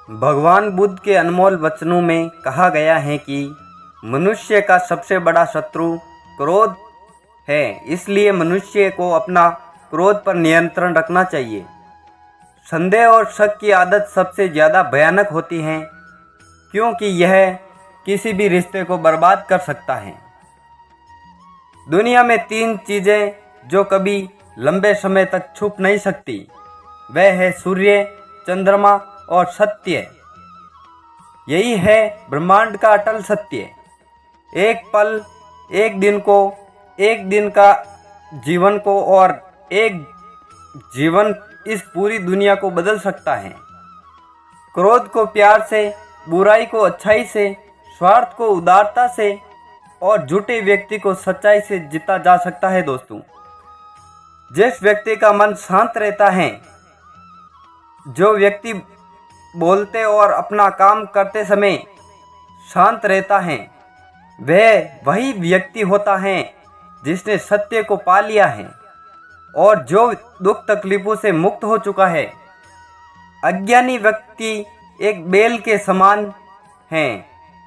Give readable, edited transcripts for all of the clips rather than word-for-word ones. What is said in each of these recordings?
भगवान बुद्ध के अनमोल वचनों में कहा गया है कि मनुष्य का सबसे बड़ा शत्रु क्रोध है। इसलिए मनुष्य को अपना क्रोध पर नियंत्रण रखना चाहिए। संदेह और शक की आदत सबसे ज़्यादा भयानक होती है, क्योंकि यह किसी भी रिश्ते को बर्बाद कर सकता है। दुनिया में 3 चीज़ें जो कभी लंबे समय तक छुप नहीं सकती, वह है सूर्य, चंद्रमा और सत्य। यही है ब्रह्मांड का अटल सत्य। एक पल, एक दिन को, एक दिन का जीवन को और एक जीवन इस पूरी दुनिया को बदल सकता है। क्रोध को प्यार से, बुराई को अच्छाई से, स्वार्थ को उदारता से और झूठे व्यक्ति को सच्चाई से जीता जा सकता है। दोस्तों, जिस व्यक्ति का मन शांत रहता है, जो व्यक्ति बोलते और अपना काम करते समय शांत रहता है, वह वही व्यक्ति होता है जिसने सत्य को पा लिया है और जो दुख तकलीफों से मुक्त हो चुका है। अज्ञानी व्यक्ति एक बेल के समान है।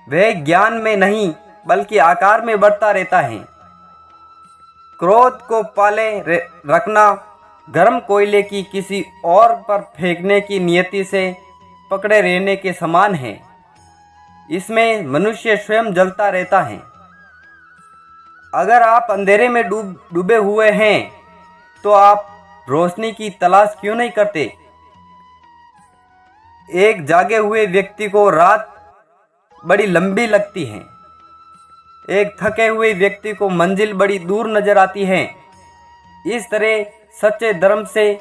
वह ज्ञान में नहीं बल्कि आकार में बढ़ता रहता है। क्रोध को पाले रखना गर्म कोयले की किसी और पर फेंकने की नियति से पकड़े रहने के समान है। इसमें मनुष्य स्वयं जलता रहता है। अगर आप अंधेरे में डूबे हुए हैं तो आप रोशनी की तलाश क्यों नहीं करते? एक जागे हुए व्यक्ति को रात बड़ी लंबी लगती है। एक थके हुए व्यक्ति को मंजिल बड़ी दूर नजर आती है। इस तरह सच्चे धर्म से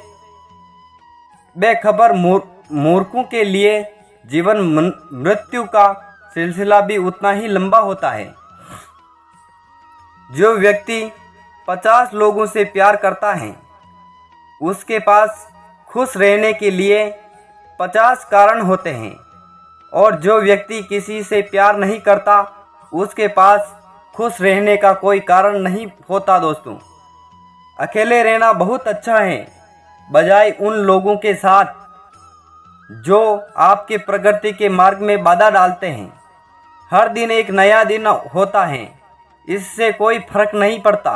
बेखबर मूर्खों के लिए जीवन मृत्यु का सिलसिला भी उतना ही लंबा होता है। जो व्यक्ति 50 लोगों से प्यार करता है, उसके पास खुश रहने के लिए 50 कारण होते हैं, और जो व्यक्ति किसी से प्यार नहीं करता, उसके पास खुश रहने का कोई कारण नहीं होता। दोस्तों, अकेले रहना बहुत अच्छा है, बजाय उन लोगों के साथ जो आपके प्रगति के मार्ग में बाधा डालते हैं। हर दिन एक नया दिन होता है। इससे कोई फर्क नहीं पड़ता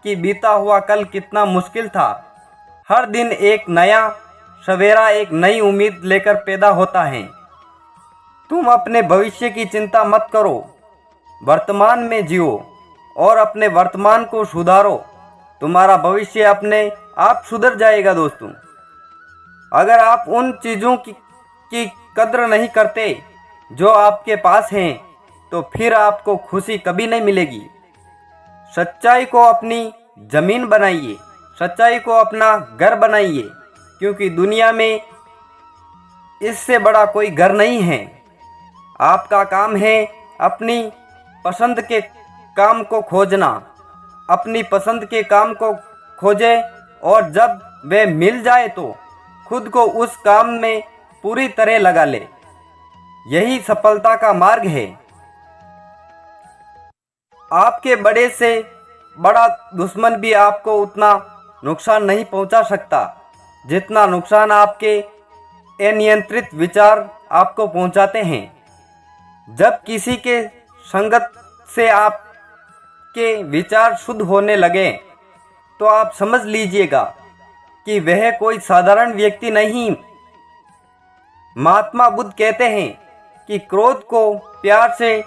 कि बीता हुआ कल कितना मुश्किल था। हर दिन एक नया सवेरा एक नई उम्मीद लेकर पैदा होता है। तुम अपने भविष्य की चिंता मत करो, वर्तमान में जियो और अपने वर्तमान को सुधारो। तुम्हारा भविष्य अपने आप सुधर जाएगा। दोस्तों, अगर आप उन चीज़ों की कद्र नहीं करते जो आपके पास हैं, तो फिर आपको खुशी कभी नहीं मिलेगी। सच्चाई को अपनी जमीन बनाइए, सच्चाई को अपना घर बनाइए, क्योंकि दुनिया में इससे बड़ा कोई घर नहीं है। आपका काम है अपनी पसंद के काम को खोजना। अपनी पसंद के काम को खोजें और जब वह मिल जाए तो खुद को उस काम में पूरी तरह लगा ले। यही सफलता का मार्ग है। आपके बड़े से बड़ा दुश्मन भी आपको उतना नुकसान नहीं पहुंचा सकता जितना नुकसान आपके अनियंत्रित विचार आपको पहुंचाते हैं। जब किसी के संगत से आपके विचार शुद्ध होने लगे, तो आप समझ लीजिएगा कि वह कोई साधारण व्यक्ति नहीं। महात्मा बुद्ध कहते हैं कि क्रोध को प्यार से,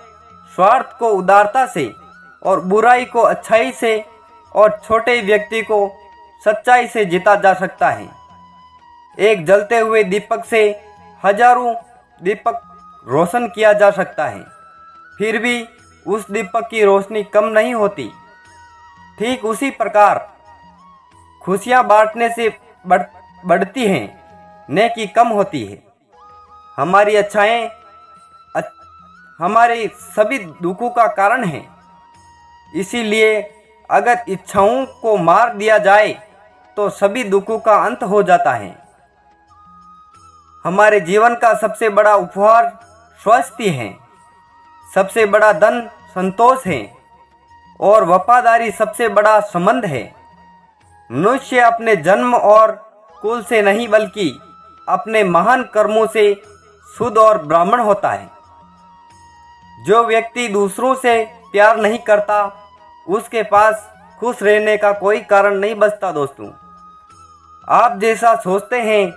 स्वार्थ को उदारता से और बुराई को अच्छाई से और छोटे व्यक्ति को सच्चाई से जीता जा सकता है। एक जलते हुए दीपक से हजारों दीपक रोशन किया जा सकता है, फिर भी उस दीपक की रोशनी कम नहीं होती। ठीक उसी प्रकार खुशियाँ बांटने से बढ़ती हैं, नेकी कम होती है। हमारी अच्छाएं हमारे सभी दुखों का कारण है। इसीलिए अगर इच्छाओं को मार दिया जाए तो सभी दुखों का अंत हो जाता है। हमारे जीवन का सबसे बड़ा उपहार स्वास्थ्य है, सबसे बड़ा धन संतोष है और वफादारी सबसे बड़ा संबंध है। मनुष्य अपने जन्म और कुल से नहीं बल्कि अपने महान कर्मों से शुद्ध और ब्राह्मण होता है। जो व्यक्ति दूसरों से प्यार नहीं करता, उसके पास खुश रहने का कोई कारण नहीं बचता। दोस्तों, आप जैसा सोचते हैं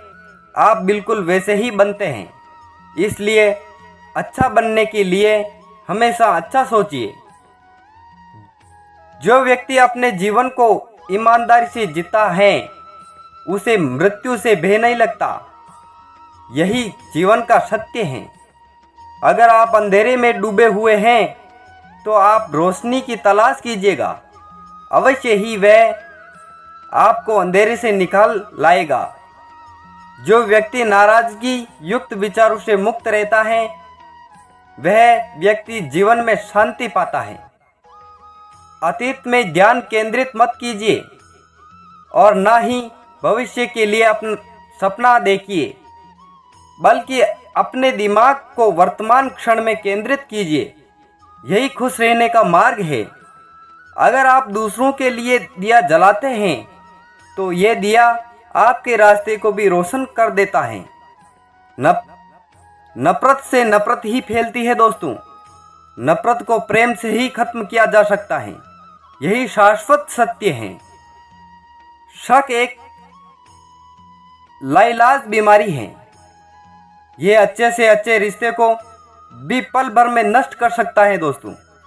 आप बिल्कुल वैसे ही बनते हैं। इसलिए अच्छा बनने के लिए हमेशा अच्छा सोचिए। जो व्यक्ति अपने जीवन को ईमानदारी से जीता है, उसे मृत्यु से भय नहीं लगता। यही जीवन का सत्य है। अगर आप अंधेरे में डूबे हुए हैं तो आप रोशनी की तलाश कीजिएगा, अवश्य ही वह आपको अंधेरे से निकाल लाएगा। जो व्यक्ति नाराजगी युक्त विचारों से मुक्त रहता है, वह व्यक्ति जीवन में शांति पाता है। अतीत में ध्यान केंद्रित मत कीजिए और ना ही भविष्य के लिए अपना सपना देखिए, बल्कि अपने दिमाग को वर्तमान क्षण में केंद्रित कीजिए। यही खुश रहने का मार्ग है। अगर आप दूसरों के लिए दिया जलाते हैं तो ये दिया आपके रास्ते को भी रोशन कर देता है। नफरत से नफरत ही फैलती है। दोस्तों, नफरत को प्रेम से ही खत्म किया जा सकता है। यही शाश्वत सत्य है। शक एक लाइलाज बीमारी है। ये अच्छे से अच्छे रिश्ते को भी पल भर में नष्ट कर सकता है। दोस्तों,